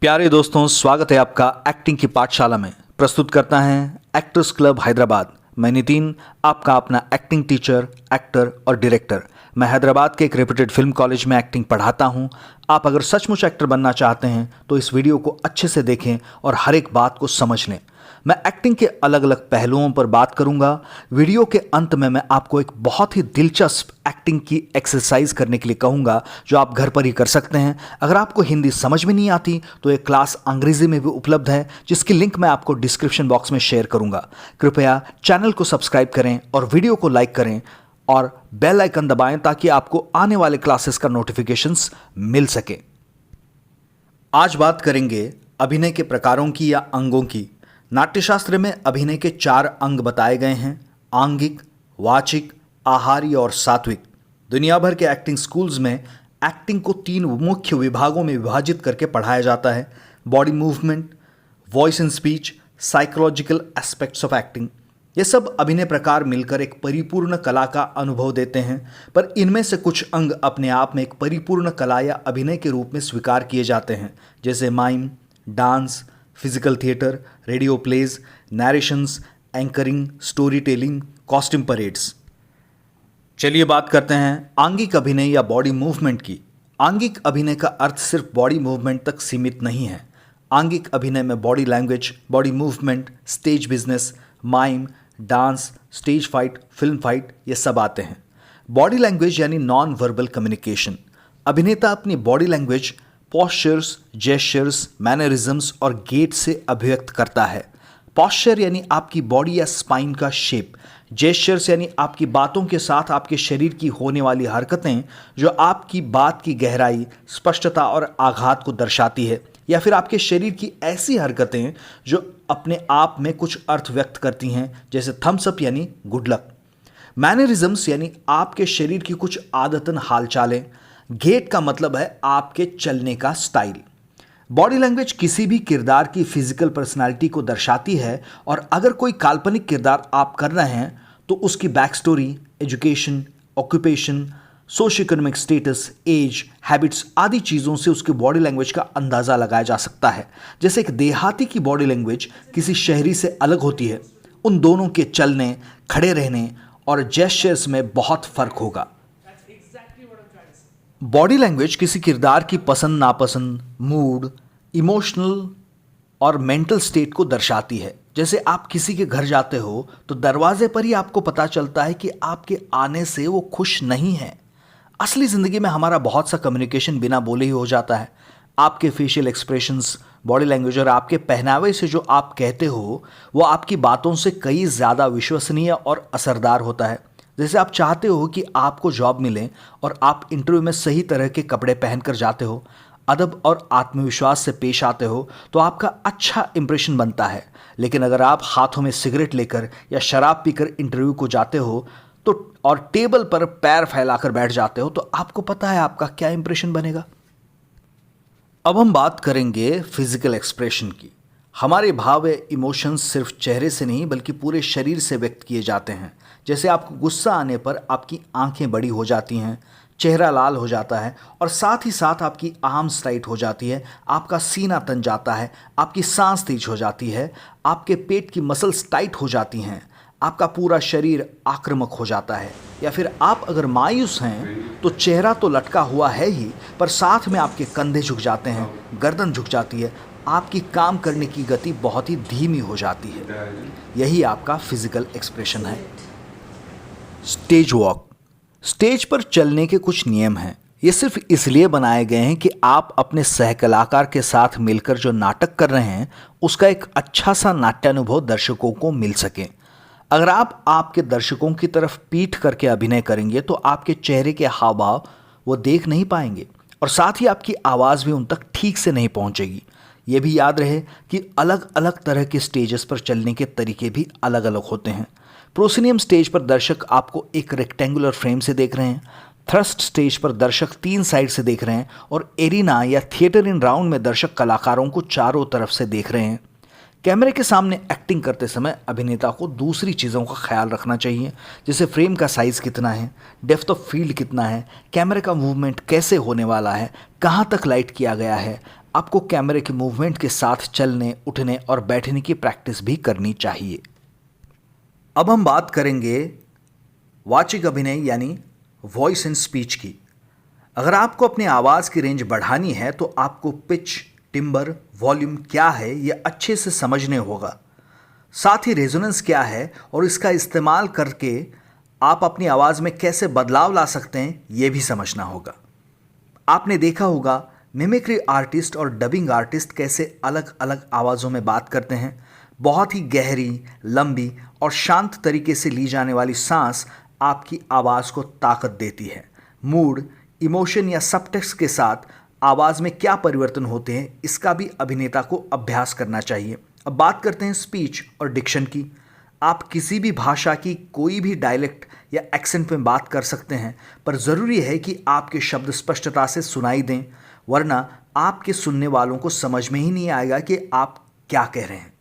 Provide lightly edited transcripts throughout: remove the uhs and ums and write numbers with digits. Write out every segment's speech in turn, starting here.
प्यारे दोस्तों, स्वागत है आपका एक्टिंग की पाठशाला में। प्रस्तुत करता है एक्टर्स क्लब हैदराबाद। मैं नितिन, आपका अपना एक्टिंग टीचर, एक्टर और डायरेक्टर। मैं हैदराबाद के एक रेप्यूटेड फिल्म कॉलेज में एक्टिंग पढ़ाता हूं। आप अगर सचमुच एक्टर बनना चाहते हैं तो इस वीडियो को अच्छे से देखें और हर एक बात को समझ लें। मैं एक्टिंग के अलग अलग पहलुओं पर बात करूंगा। वीडियो के अंत में मैं आपको एक बहुत ही दिलचस्प एक्टिंग की एक्सरसाइज करने के लिए कहूंगा जो आप घर पर ही कर सकते हैं। अगर आपको हिंदी समझ में नहीं आती तो एक क्लास अंग्रेजी में भी उपलब्ध है, जिसकी लिंक मैं आपको डिस्क्रिप्शन बॉक्स में शेयर करूंगा। कृपया चैनल को सब्सक्राइब करें और वीडियो को लाइक करें और बेल आइकन दबाएं ताकि आपको आने वाले क्लासेस का नोटिफिकेशंस मिल सके। आज बात करेंगे अभिनय के प्रकारों की या अंगों की। नाट्यशास्त्र में अभिनय के 4 अंग बताए गए हैं: आंगिक, वाचिक, आहारी और सात्विक। दुनिया भर के एक्टिंग स्कूल्स में एक्टिंग को 3 मुख्य विभागों में विभाजित करके पढ़ाया जाता है: body movement, voice and speech, psychological aspects of acting. ये सब अभिनय प्रकार मिलकर एक परिपूर्ण कला का अनुभव देते हैं, पर इनमें से कुछ अंग अपने आप में एक परिपूर्ण कला या अभिनय के रूप में स्वीकार किए जाते हैं, जैसे mime, dance, physical theatre, radio plays, narrations, anchoring, story telling, costume parades. चलिए बात करते हैं आंगिक अभिनय या बॉडी मूवमेंट की। आंगिक अभिनय का अर्थ सिर्फ बॉडी मूवमेंट तक सीमित नहीं है। आंगिक अभिनय में body language, body movement, stage business, mime, dance, stage fight, film fight, ये सब आते हैं। बॉडी लैंग्वेज यानी नॉन वर्बल कम्युनिकेशन। अभिनेता अपनी body language, postures, gestures, mannerisms और गेट से अभिव्यक्त करता है। पॉस्चर यानी आपकी बॉडी या स्पाइन का शेप, जेस्चर्स यानी आपकी बातों के साथ आपके शरीर की होने वाली हरकतें जो आपकी बात की गहराई, स्पष्टता और आघात को दर्शाती है, या फिर आपके शरीर की ऐसी हरकतें जो अपने आप में कुछ अर्थ व्यक्त करती हैं, जैसे थम्स अप यानी गुड लक। मैनरिज्म्स यानी आपके शरीर की कुछ आदतन हालचालें। गेट का मतलब है आपके चलने का स्टाइल। बॉडी लैंग्वेज किसी भी किरदार की फिजिकल पर्सनालिटी को दर्शाती है, और अगर कोई काल्पनिक किरदार आप कर रहे हैं तो उसकी back story, education, occupation, socio economic status, age, habits आदि चीज़ों से उसकी बॉडी लैंग्वेज का अंदाज़ा लगाया जा सकता है। जैसे एक देहाती की बॉडी लैंग्वेज किसी शहरी से अलग होती है, उन दोनों के चलने, खड़े रहने और जेस्चर्स में बहुत फर्क होगा। बॉडी लैंग्वेज किसी किरदार की पसंद नापसंद, मूड, इमोशनल और मेंटल स्टेट को दर्शाती है। जैसे आप किसी के घर जाते हो तो दरवाजे पर ही आपको पता चलता है कि आपके आने से वो खुश नहीं है। असली ज़िंदगी में हमारा बहुत सा कम्युनिकेशन बिना बोले ही हो जाता है। आपके फेशियल एक्सप्रेशंस, बॉडी लैंग्वेज और आपके पहनावे से जो आप कहते हो वो आपकी बातों से कई ज़्यादा विश्वसनीय और असरदार होता है। जैसे आप चाहते हो कि आपको जॉब मिले और आप इंटरव्यू में सही तरह के कपड़े पहनकर जाते हो, अदब और आत्मविश्वास से पेश आते हो, तो आपका अच्छा इंप्रेशन बनता है। लेकिन अगर आप हाथों में सिगरेट लेकर या शराब पीकर इंटरव्यू को जाते हो तो और टेबल पर पैर फैलाकर बैठ जाते हो, तो आपको पता है आपका क्या इंप्रेशन बनेगा। अब हम बात करेंगे फिजिकल एक्सप्रेशन की। हमारे भाव या इमोशंस सिर्फ चेहरे से नहीं बल्कि पूरे शरीर से व्यक्त किए जाते हैं। जैसे आपको गुस्सा आने पर आपकी आंखें बड़ी हो जाती हैं, चेहरा लाल हो जाता है और साथ ही साथ आपकी आर्म्स टाइट हो जाती है, आपका सीना तन जाता है, आपकी सांस तेज हो जाती है, आपके पेट की मसल्स टाइट हो जाती हैं, आपका पूरा शरीर आक्रामक हो जाता है। या फिर आप अगर मायूस हैं तो चेहरा तो लटका हुआ है ही, पर साथ में आपके कंधे झुक जाते हैं, गर्दन झुक जाती है, आपकी काम करने की गति बहुत ही धीमी हो जाती है। यही आपका फिजिकल एक्सप्रेशन है। Stage walk. स्टेज पर चलने के कुछ नियम हैं। ये सिर्फ इसलिए बनाए गए हैं कि आप अपने सहकलाकार के साथ मिलकर जो नाटक कर रहे हैं उसका एक अच्छा सा नाट्यानुभव दर्शकों को मिल सके। अगर आप आपके दर्शकों की तरफ पीठ करके अभिनय करेंगे तो आपके चेहरे के हाव भाव वो देख नहीं पाएंगे, और साथ ही आपकी आवाज़ भी उन तक ठीक से नहीं पहुंचेगी। ये भी याद रहे कि अलग अलग तरह के स्टेजेस पर चलने के तरीके भी अलग अलग होते हैं। प्रोसिनियम स्टेज पर दर्शक आपको एक रेक्टेंगुलर फ्रेम से देख रहे हैं, थ्रस्ट स्टेज पर दर्शक 3 साइड से देख रहे हैं, और एरिना या थिएटर इन राउंड में दर्शक कलाकारों को चारों तरफ से देख रहे हैं। कैमरे के सामने एक्टिंग करते समय अभिनेता को दूसरी चीज़ों का ख्याल रखना चाहिए, जैसे फ्रेम का साइज़ कितना है, डेप्थ ऑफ फील्ड कितना है, कैमरे का मूवमेंट कैसे होने वाला है, कहाँ तक लाइट किया गया है, आपको कैमरे के मूवमेंट के साथ चलने, उठने और बैठने की प्रैक्टिस भी करनी चाहिए। अब हम बात करेंगे वाचिक अभिनय यानी वॉइस एंड स्पीच की। अगर आपको अपनी आवाज़ की रेंज बढ़ानी है तो आपको पिच, टिम्बर, वॉल्यूम क्या है यह अच्छे से समझने होगा। साथ ही रेजोनेंस क्या है और इसका इस्तेमाल करके आप अपनी आवाज़ में कैसे बदलाव ला सकते हैं यह भी समझना होगा। आपने देखा होगा मिमिक्री आर्टिस्ट और डबिंग आर्टिस्ट कैसे अलग अलग आवाज़ों में बात करते हैं। बहुत ही गहरी, लंबी और शांत तरीके से ली जाने वाली सांस आपकी आवाज़ को ताकत देती है। मूड, इमोशन या सबटेक्स्ट के साथ आवाज़ में क्या परिवर्तन होते हैं इसका भी अभिनेता को अभ्यास करना चाहिए। अब बात करते हैं स्पीच और डिक्शन की। आप किसी भी भाषा की कोई भी डायलेक्ट या एक्सेंट में बात कर सकते हैं, पर ज़रूरी है कि आपके शब्द स्पष्टता से सुनाई दें, वरना आपके सुनने वालों को समझ में ही नहीं आएगा कि आप क्या कह रहे हैं।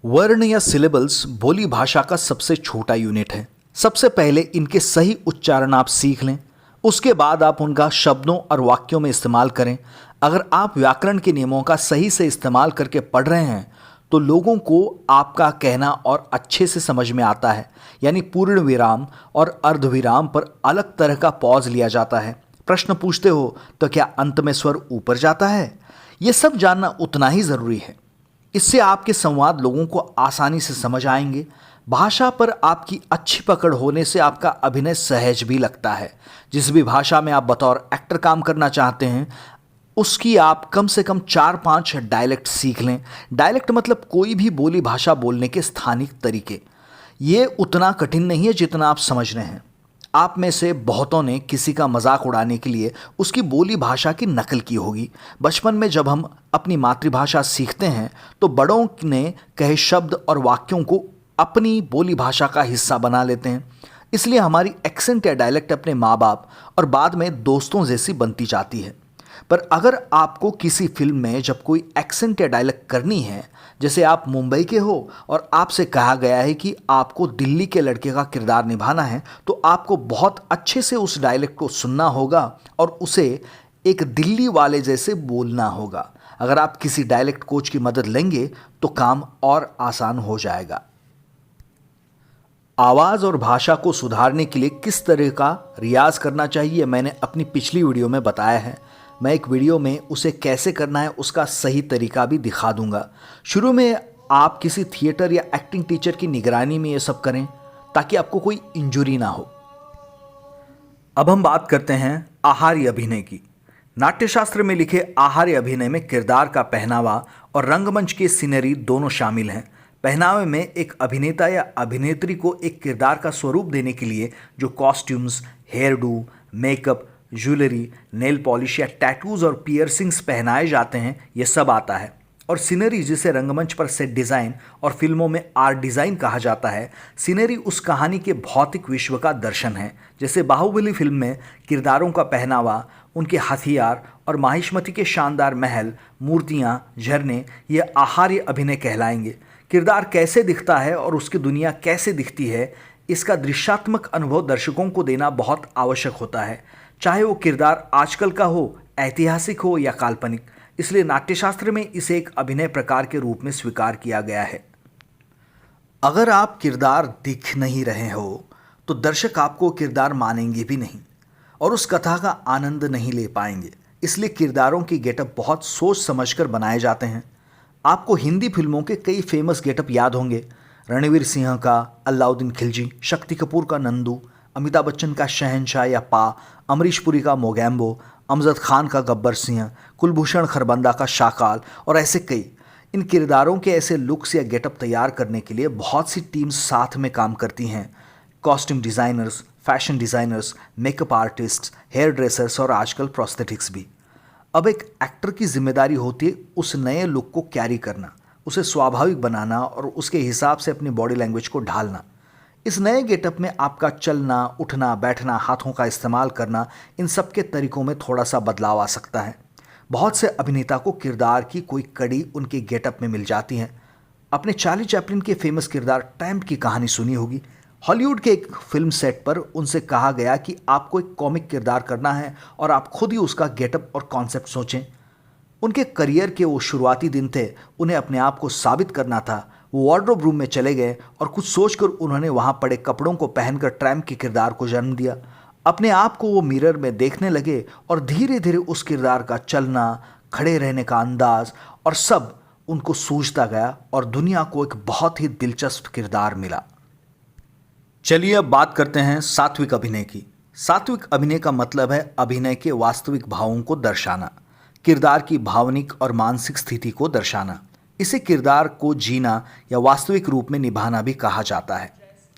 वर्ण या सिलेबल्स बोली भाषा का सबसे छोटा यूनिट है। सबसे पहले इनके सही उच्चारण आप सीख लें, उसके बाद आप उनका शब्दों और वाक्यों में इस्तेमाल करें। अगर आप व्याकरण के नियमों का सही से इस्तेमाल करके पढ़ रहे हैं तो लोगों को आपका कहना और अच्छे से समझ में आता है। यानी पूर्ण विराम और अर्धविराम पर अलग तरह का पॉज लिया जाता है। प्रश्न पूछते हो तो क्या अंत में स्वर ऊपर जाता है? ये सब जानना उतना ही ज़रूरी है। इससे आपके संवाद लोगों को आसानी से समझ आएंगे। भाषा पर आपकी अच्छी पकड़ होने से आपका अभिनय सहज भी लगता है। जिस भी भाषा में आप बतौर एक्टर काम करना चाहते हैं उसकी आप कम से कम 4-5 डायलेक्ट सीख लें। डायलेक्ट मतलब कोई भी बोली भाषा बोलने के स्थानिक तरीके। ये उतना कठिन नहीं है जितना आप समझ रहे हैं। आप में से बहुतों ने किसी का मजाक उड़ाने के लिए उसकी बोली भाषा की नकल की होगी। बचपन में जब हम अपनी मातृभाषा सीखते हैं तो बड़ों ने कहे शब्द और वाक्यों को अपनी बोली भाषा का हिस्सा बना लेते हैं। इसलिए हमारी एक्सेंट या डायलेक्ट अपने माँ बाप और बाद में दोस्तों जैसी बनती जाती है। पर अगर आपको किसी फिल्म में जब कोई एक्सेंट या डायलेक्ट करनी है, जैसे आप मुंबई के हो और आपसे कहा गया है कि आपको दिल्ली के लड़के का किरदार निभाना है, तो आपको बहुत अच्छे से उस डायलेक्ट को सुनना होगा और उसे एक दिल्ली वाले जैसे बोलना होगा। अगर आप किसी डायलेक्ट कोच की मदद लेंगे तो काम और आसान हो जाएगा। आवाज़ और भाषा को सुधारने के लिए किस तरह का रियाज करना चाहिए मैंने अपनी पिछली वीडियो में बताया है। मैं एक वीडियो में उसे कैसे करना है उसका सही तरीका भी दिखा दूंगा। शुरू में आप किसी थिएटर या एक्टिंग टीचर की निगरानी में ये सब करें ताकि आपको कोई इंजुरी ना हो। अब हम बात करते हैं आहार्य अभिनय की। नाट्यशास्त्र में लिखे आहार्य अभिनय में किरदार का पहनावा और रंगमंच की सीनरी दोनों शामिल हैं। पहनावे में एक अभिनेता या अभिनेत्री को एक किरदार का स्वरूप देने के लिए जो costumes, hair do, makeup, jewellery, nail polish या टैटूज और पियर्सिंग्स पहनाए जाते हैं, ये सब आता है। और सीनरी, जिसे रंगमंच पर सेट डिज़ाइन और फिल्मों में आर्ट डिज़ाइन कहा जाता है, सीनरी उस कहानी के भौतिक विश्व का दर्शन है। जैसे बाहुबली फिल्म में किरदारों का पहनावा, उनके हथियार और माहिष्मती के शानदार महल, मूर्तियाँ, झरने, ये आहार्य अभिनय कहलाएंगे। किरदार कैसे दिखता है और उसकी दुनिया कैसे दिखती है, इसका दृश्यात्मक अनुभव दर्शकों को देना बहुत आवश्यक होता है, चाहे वो किरदार आजकल का हो, ऐतिहासिक हो या काल्पनिक। इसलिए नाट्यशास्त्र में इसे एक अभिनय प्रकार के रूप में स्वीकार किया गया है। अगर आप किरदार दिख नहीं रहे हो तो दर्शक आपको किरदार मानेंगे भी नहीं और उस कथा का आनंद नहीं ले पाएंगे। इसलिए किरदारों की गेटअप बहुत सोच समझकर बनाए जाते हैं। आपको हिंदी फिल्मों के कई फेमस गेटअप याद होंगे। रणवीर सिंह का अलाउद्दीन खिलजी, शक्ति कपूर का नंदू, अमिताभ बच्चन का शहंशाह या पा, अमरीश पुरी का मोगैम्बो, अमजद खान का गब्बर सिंह, कुलभूषण खरबंदा का शाकाल और ऐसे कई। इन किरदारों के ऐसे लुक्स या गेटअप तैयार करने के लिए बहुत सी टीम्स साथ में काम करती हैं। Costume designers, fashion designers, makeup artist, hair dressers और आजकल प्रोस्थेटिक्स भी। अब एक एक्टर की जिम्मेदारी होती है उस नए लुक को कैरी करना, उसे स्वाभाविक बनाना और उसके हिसाब से अपनी बॉडी लैंग्वेज को ढालना। इस नए गेटअप में आपका चलना, उठना, बैठना, हाथों का इस्तेमाल करना, इन सब के तरीकों में थोड़ा सा बदलाव आ सकता है। बहुत से अभिनेता को किरदार की कोई कड़ी उनके गेटअप में मिल जाती है। अपने चार्ली चैपलिन के फेमस किरदार टैम्प की कहानी सुनी होगी। हॉलीवुड के एक फिल्म सेट पर उनसे कहा गया कि आपको एक कॉमिक किरदार करना है और आप खुद ही उसका गेटअप और कॉन्सेप्ट सोचें। उनके करियर के वो शुरुआती दिन थे, उन्हें अपने आप को साबित करना था। वो वार्डरोब रूम में चले गए और कुछ सोचकर उन्होंने वहां पड़े कपड़ों को पहनकर ट्रैम्प के किरदार को जन्म दिया। अपने आप को वो मिरर में देखने लगे और धीरे धीरे उस किरदार का चलना, खड़े रहने का अंदाज और सब उनको सूझता गया और दुनिया को एक बहुत ही दिलचस्प किरदार मिला। चलिए अब बात करते हैं सात्विक अभिनय की। सात्विक अभिनय का मतलब है अभिनय के वास्तविक भावों को दर्शाना, किरदार की भावनिक और मानसिक स्थिति को दर्शाना। इसे किरदार को जीना या वास्तविक रूप में निभाना भी कहा जाता है।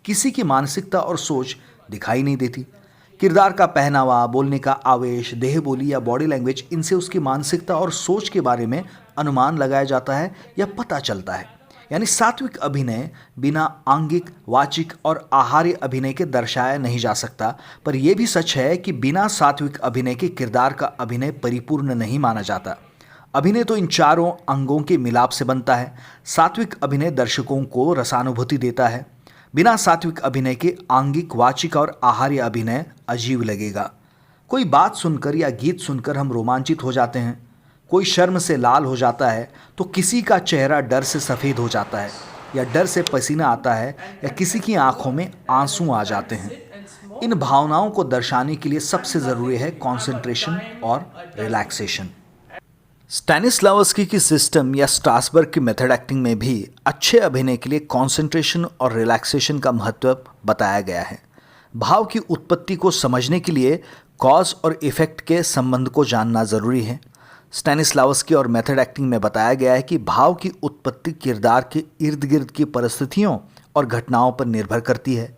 किसी की मानसिकता और सोच दिखाई नहीं देती। किरदार का पहनावा, बोलने का आवेश, देह बोली या बॉडी लैंग्वेज, इनसे उसकी मानसिकता और सोच के बारे में अनुमान लगाया जाता है या पता चलता है। यानी सात्विक अभिनय बिना आंगिक, वाचिक और आहार्य अभिनय के दर्शाया नहीं जा सकता। पर यह भी सच है कि बिना सात्विक अभिनय के किरदार का अभिनय परिपूर्ण नहीं माना जाता। अभिनय तो इन चारों अंगों के मिलाप से बनता है। सात्विक अभिनय दर्शकों को रसानुभूति देता है। बिना सात्विक अभिनय के आंगिक, वाचिक और आहार्य अभिनय अजीब लगेगा। कोई बात सुनकर या गीत सुनकर हम रोमांचित हो जाते हैं, कोई शर्म से लाल हो जाता है, तो किसी का चेहरा डर से सफ़ेद हो जाता है, या डर से पसीना आता है, या किसी की आंखों में आंसू आ जाते हैं। इन भावनाओं को दर्शाने के लिए सबसे ज़रूरी है कंसंट्रेशन और रिलैक्सेशन। स्टैनिस्लावस्की की सिस्टम या स्ट्रासबर्ग की मेथड एक्टिंग में भी अच्छे अभिनय के लिए कंसंट्रेशन और रिलैक्सेशन का महत्व बताया गया है। भाव की उत्पत्ति को समझने के लिए कॉज और इफेक्ट के संबंध को जानना ज़रूरी है। स्टैनिस्लावस्की और मेथड एक्टिंग में बताया गया है कि भाव की उत्पत्ति किरदार के इर्द गिर्द की परिस्थितियों और घटनाओं पर निर्भर करती है।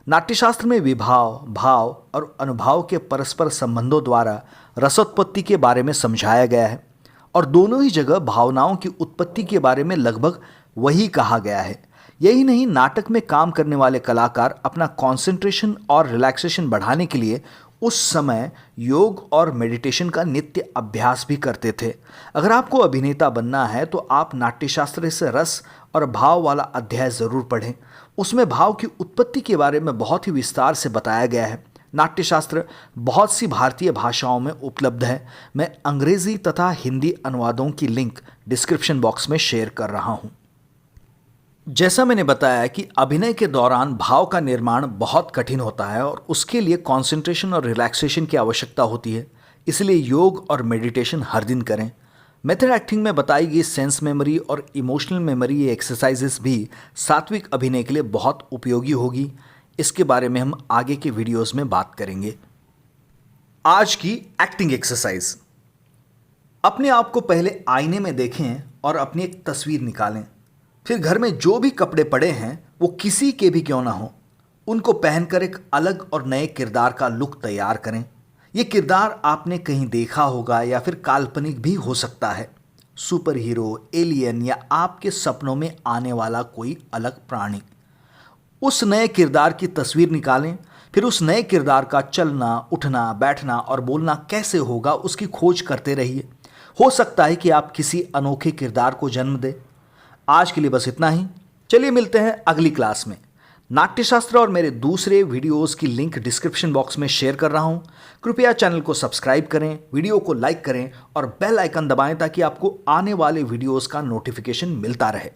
नाट्यशास्त्र में विभाव, भाव और अनुभाव के परस्पर संबंधों द्वारा रसोत्पत्ति के बारे में समझाया गया है और दोनों ही जगह भावनाओं की उत्पत्ति के बारे में लगभग वही कहा गया है। यही नहीं, नाटक में काम करने वाले कलाकार अपना कंसंट्रेशन और रिलैक्सेशन बढ़ाने के लिए उस समय योग और मेडिटेशन का नित्य अभ्यास भी करते थे। अगर आपको अभिनेता बनना है तो आप नाट्यशास्त्र से रस और भाव वाला अध्याय ज़रूर पढ़ें। उसमें भाव की उत्पत्ति के बारे में बहुत ही विस्तार से बताया गया है। नाट्यशास्त्र बहुत सी भारतीय भाषाओं में उपलब्ध है। मैं अंग्रेजी तथा हिंदी अनुवादों की लिंक डिस्क्रिप्शन बॉक्स में शेयर कर रहा हूँ। जैसा मैंने बताया कि अभिनय के दौरान भाव का निर्माण बहुत कठिन होता है और उसके लिए कंसंट्रेशन और रिलैक्सेशन की आवश्यकता होती है। इसलिए योग और मेडिटेशन हर दिन करें। मेथड एक्टिंग में बताई गई सेंस मेमोरी और इमोशनल मेमोरी एक्सरसाइजेस भी सात्विक अभिनय के लिए बहुत उपयोगी होगी। इसके बारे में हम आगे के वीडियोस में बात करेंगे। आज की एक्टिंग एक्सरसाइज। अपने आप को पहले आईने में देखें और अपनी एक तस्वीर निकालें। फिर घर में जो भी कपड़े पड़े हैं वो किसी के भी क्यों ना हो, उनको पहनकर एक अलग और नए किरदार का लुक तैयार करें। ये किरदार आपने कहीं देखा होगा या फिर काल्पनिक भी हो सकता है। सुपर हीरो, एलियन या आपके सपनों में आने वाला कोई अलग प्राणी। उस नए किरदार की तस्वीर निकालें। फिर उस नए किरदार का चलना, उठना, बैठना और बोलना कैसे होगा उसकी खोज करते रहिए। हो सकता है कि आप किसी अनोखे किरदार को जन्म दें। आज के लिए बस इतना ही। चलिए मिलते हैं अगली क्लास में। नाट्यशास्त्र और मेरे दूसरे वीडियोस की लिंक डिस्क्रिप्शन बॉक्स में शेयर कर रहा हूं। कृपया चैनल को सब्सक्राइब करें, वीडियो को लाइक करें और बेल आइकन दबाएं ताकि आपको आने वाले वीडियोस का नोटिफिकेशन मिलता रहे।